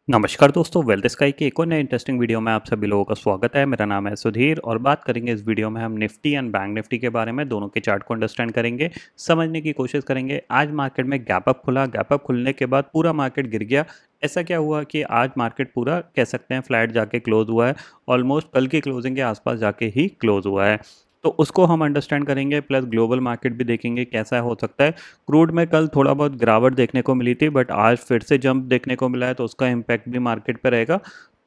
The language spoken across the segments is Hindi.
नमस्कार दोस्तों, वेल्थ स्काई के एक और नए इंटरेस्टिंग वीडियो में आप सभी लोगों का स्वागत है। मेरा नाम है सुधीर और बात करेंगे इस वीडियो में हम निफ्टी एंड बैंक निफ्टी के बारे में। दोनों के चार्ट को अंडरस्टैंड करेंगे, समझने की कोशिश करेंगे। आज मार्केट में गैप अप खुला, गैप अप खुलने के बाद पूरा मार्केट गिर गया। ऐसा क्या हुआ कि आज मार्केट पूरा कह सकते हैं फ्लैट जाके क्लोज हुआ है। ऑलमोस्ट कल की क्लोजिंग के आसपास जाके ही क्लोज हुआ है, तो उसको हम अंडरस्टैंड करेंगे। प्लस ग्लोबल मार्केट भी देखेंगे कैसा हो सकता है। क्रूड में कल थोड़ा बहुत गिरावट देखने को मिली थी, बट आज फिर से जंप देखने को मिला है, तो उसका इम्पैक्ट भी मार्केट पे रहेगा।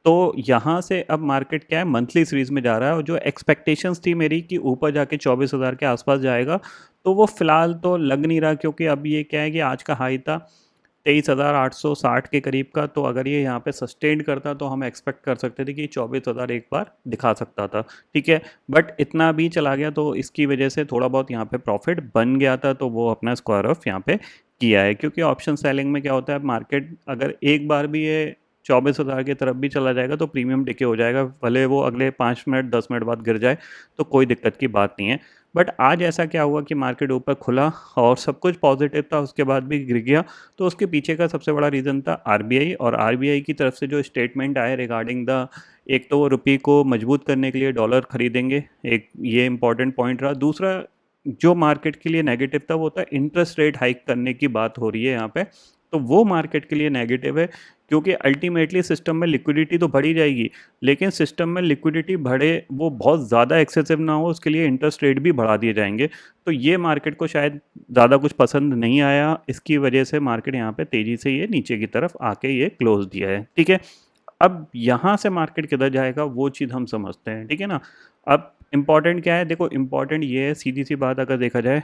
तो यहाँ से अब मार्केट क्या है, मंथली सीरीज में जा रहा है और जो एक्सपेक्टेशंस थी मेरी कि ऊपर जाके 24,000 के आसपास जाएगा, तो वो फिलहाल तो लग नहीं रहा। क्योंकि अब ये क्या है कि आज का हाई था 23,860 के करीब का, तो अगर ये यहाँ पे सस्टेन करता तो हम एक्सपेक्ट कर सकते थे कि 24,000 एक बार दिखा सकता था। ठीक है, बट इतना भी चला गया तो इसकी वजह से थोड़ा बहुत यहाँ पे प्रॉफिट बन गया था, तो वो अपना स्क्वायर ऑफ यहाँ पे किया है। क्योंकि ऑप्शन सेलिंग में क्या होता है, मार्केट अगर एक बार भी ये 24,000 की तरफ भी चला जाएगा तो प्रीमियम डिके हो जाएगा, भले वो अगले 5 मिनट 10 मिनट बाद गिर जाए तो कोई दिक्कत की बात नहीं है। बट आज ऐसा क्या हुआ कि मार्केट ऊपर खुला और सब कुछ पॉजिटिव था, उसके बाद भी गिर गया। तो उसके पीछे का सबसे बड़ा रीज़न था आरबीआई, और आरबीआई की तरफ से जो स्टेटमेंट आए रिगार्डिंग द, एक तो वो रुपये को मजबूत करने के लिए डॉलर खरीदेंगे, एक ये इंपॉर्टेंट पॉइंट रहा। दूसरा जो मार्केट के लिए नेगेटिव था वो था इंटरेस्ट रेट हाइक करने की बात हो रही है यहाँ पे, तो वो मार्केट के लिए नेगेटिव है। क्योंकि अल्टीमेटली सिस्टम में लिक्विडिटी तो बढ़ी जाएगी, लेकिन सिस्टम में लिक्विडिटी बढ़े वो बहुत ज़्यादा एक्सेसिव ना हो, उसके लिए इंटरेस्ट रेट भी बढ़ा दिए जाएंगे। तो ये मार्केट को शायद ज़्यादा कुछ पसंद नहीं आया, इसकी वजह से मार्केट यहाँ पे तेज़ी से ये नीचे की तरफ आके ये क्लोज दिया है। ठीक है, अब यहाँ से मार्केट किधर जाएगा वो चीज़ हम समझते हैं। ठीक है ना, अब इम्पॉर्टेंट क्या है, देखो इम्पॉर्टेंट ये है, सीधी सी बात अगर देखा जाए,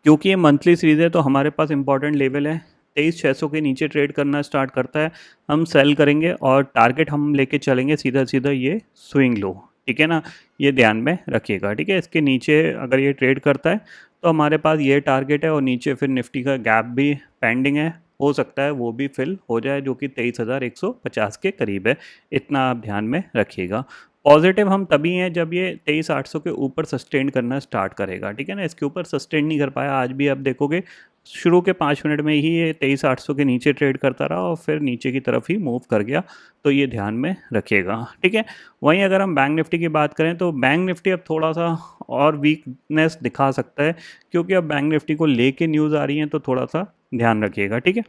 क्योंकि ये मंथली सीरीज है तो हमारे पास इंपॉर्टेंट लेवल है 23,600 के नीचे ट्रेड करना स्टार्ट करता है, हम सेल करेंगे और टारगेट हम लेके चलेंगे सीधा सीधा ये स्विंग लो। ठीक है ना, ये ध्यान में रखिएगा। ठीक है, इसके नीचे अगर ये ट्रेड करता है तो हमारे पास ये टारगेट है, और नीचे फिर निफ्टी का गैप भी पेंडिंग है, हो सकता है वो भी फिल हो जाए, जो कि 23,150 के करीब है। इतना आप ध्यान में रखिएगा। पॉजिटिव हम तभी हैं जब ये 23,800 के ऊपर सस्टेन करना स्टार्ट करेगा। ठीक है ना, इसके ऊपर सस्टेन नहीं कर पाया, आज भी आप देखोगे शुरू के 5 मिनट में ही ये 23,800 के नीचे ट्रेड करता रहा और फिर नीचे की तरफ ही मूव कर गया, तो ये ध्यान में रखिएगा। ठीक है, वहीं अगर हम बैंक निफ्टी की बात करें तो बैंक निफ्टी अब थोड़ा सा और वीकनेस दिखा सकता है, क्योंकि अब बैंक निफ्टी को लेके न्यूज़ आ रही हैं, तो थोड़ा सा ध्यान रखिएगा। ठीक है,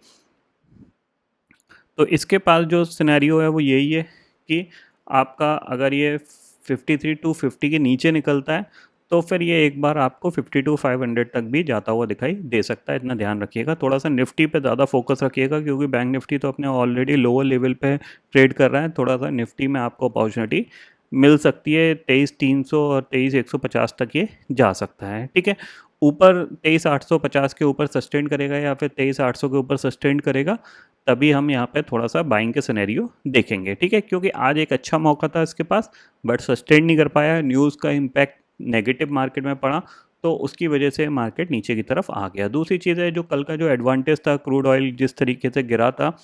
तो इसके पास जो सिनेरियो है वो यही है कि आपका अगर ये 53 टू 50 के नीचे निकलता है तो फिर ये एक बार आपको 52,500 तक भी जाता हुआ दिखाई दे सकता है। इतना ध्यान रखिएगा। थोड़ा सा निफ्टी पे ज़्यादा फोकस रखिएगा, क्योंकि बैंक निफ्टी तो अपने ऑलरेडी लोअर लेवल पे ट्रेड कर रहा है। थोड़ा सा निफ्टी में आपको अपॉर्चुनिटी मिल सकती है, 23,300 और 23,150 तक ये जा सकता है। ठीक है, ऊपर 23,850 के ऊपर सस्टेन करेगा या फिर 23,800 के ऊपर सस्टेन करेगा, तभी हम यहाँ पे थोड़ा सा बाइंग के सिनेरियो देखेंगे। ठीक है, क्योंकि आज एक अच्छा मौका था इसके पास, बट सस्टेन नहीं कर पाया। न्यूज़ का इम्पैक्ट नेगेटिव मार्केट में पड़ा, तो उसकी वजह से मार्केट नीचे की तरफ आ गया। दूसरी चीज़ है, जो कल का जो एडवांटेज था, क्रूड ऑयल जिस तरीके से गिरा था,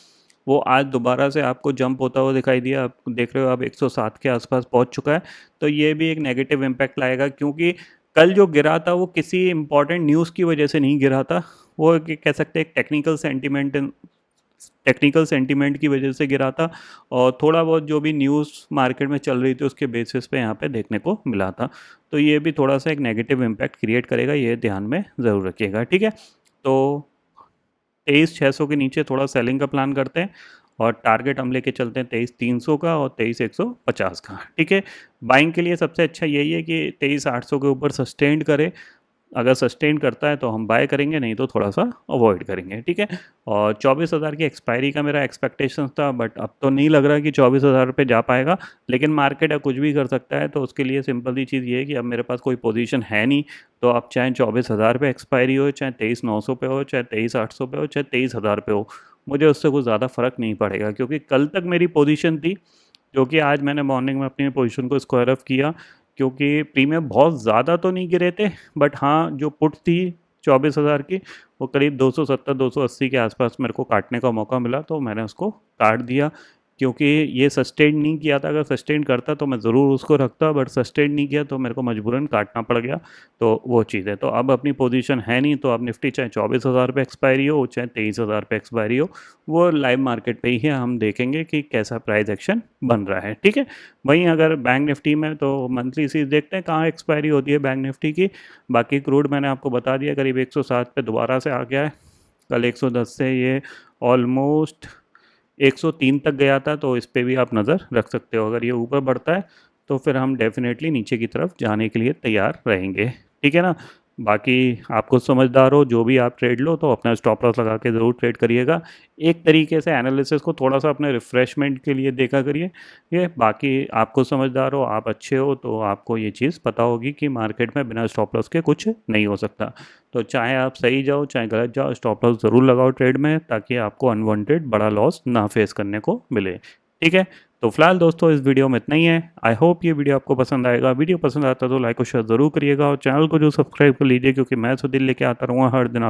वो आज दोबारा से आपको जंप होता हुआ दिखाई दिया। आप देख रहे हो अब 107 के आसपास पहुंच चुका है, तो ये भी एक नेगेटिव इम्पैक्ट लाएगा। क्योंकि कल जो गिरा था वो किसी इंपॉर्टेंट न्यूज़ की वजह से नहीं गिरा था, वो कह सकते हैं एक टेक्निकल सेंटीमेंट की वजह से गिरा था, और थोड़ा बहुत जो भी न्यूज़ मार्केट में चल रही थी उसके बेसिस पे यहाँ पे देखने को मिला था। तो ये भी थोड़ा सा एक नेगेटिव इम्पैक्ट क्रिएट करेगा, ये ध्यान में ज़रूर रखिएगा। ठीक है, तो 23,600 के नीचे थोड़ा सेलिंग का प्लान करते हैं, और टारगेट हम लेके चलते हैं 23,300 का और 23,150 का। ठीक है, बाइंग के लिए सबसे अच्छा यही है कि 23,800 के ऊपर सस्टेन करे। अगर सस्टेन करता है तो हम बाय करेंगे, नहीं तो थोड़ा सा अवॉइड करेंगे। ठीक है, और 24,000 की एक्सपायरी का मेरा एक्सपेक्टेशन था, बट अब तो नहीं लग रहा कि 24,000 पे जा पाएगा। लेकिन मार्केट है, कुछ भी कर सकता है, तो उसके लिए सिंपल सी चीज़ ये है कि अब मेरे पास कोई पोजीशन है नहीं, तो अब चाहे 24,000 पे एक्सपायरी हो, चाहे 23,900 पे हो, चाहे 23,800 पे हो, चाहे 23,000 पे हो, मुझे उससे कुछ ज़्यादा फ़र्क नहीं पड़ेगा। क्योंकि कल तक मेरी पोजीशन थी, जो कि आज मैंने मॉर्निंग में अपनी पोजीशन को स्क्वायर ऑफ किया, क्योंकि प्रीमियम बहुत ज़्यादा तो नहीं गिरे थे, बट हाँ जो पुट थी 24,000 की, वो करीब 270-280 के आसपास मेरे को काटने का मौका मिला, तो मैंने उसको काट दिया। क्योंकि ये सस्टेन नहीं किया था। अगर सस्टेन करता तो मैं ज़रूर उसको रखता, बट सस्टेन नहीं किया तो मेरे को मजबूरन काटना पड़ गया। तो वो चीज़ है। तो अब अपनी पोजीशन है नहीं, तो अब निफ्टी चाहे 24,000 पे एक्सपायरी हो चाहे 23,000 पे एक्सपायरी हो, वो लाइव मार्केट पे ही हम देखेंगे कि कैसा प्राइस एक्शन बन रहा है। ठीक है। वहीं अगर बैंक निफ्टी में तो मंथली सीरीज देखते हैं कहाँ एक्सपायरी होती है बैंक निफ्टी की। बाकी क्रूड मैंने आपको बता दिया करीब 107 पे दोबारा से आ गया है। कल 110 से ये ऑलमोस्ट 103 तक गया था, तो इस पे भी आप नज़र रख सकते हो। अगर ये ऊपर बढ़ता है तो फिर हम डेफिनेटली नीचे की तरफ जाने के लिए तैयार रहेंगे। ठीक है ना। बाकी आप खुद समझदार हो, जो भी आप ट्रेड लो तो अपना स्टॉप लॉस लगा के ज़रूर ट्रेड करिएगा। एक तरीके से एनालिसिस को थोड़ा सा अपने रिफ़्रेशमेंट के लिए देखा करिए। ये बाकी आप खुद समझदार हो, आप अच्छे हो, तो आपको ये चीज़ पता होगी कि मार्केट में बिना स्टॉप लॉस के कुछ नहीं हो सकता। तो चाहे आप सही जाओ चाहे गलत जाओ, स्टॉप लॉस ज़रूर लगाओ ट्रेड में, ताकि आपको अनवांटेड बड़ा लॉस ना फेस करने को मिले। ठीक है। तो फिलहाल दोस्तों इस वीडियो में इतना ही है। आई होप ये वीडियो आपको पसंद आएगा। वीडियो पसंद आता तो लाइक और शेयर ज़रूर करिएगा, और चैनल को जो सब्सक्राइब कर लीजिए, क्योंकि मैं सुधीर लेके आता रहूँगा हर दिन आप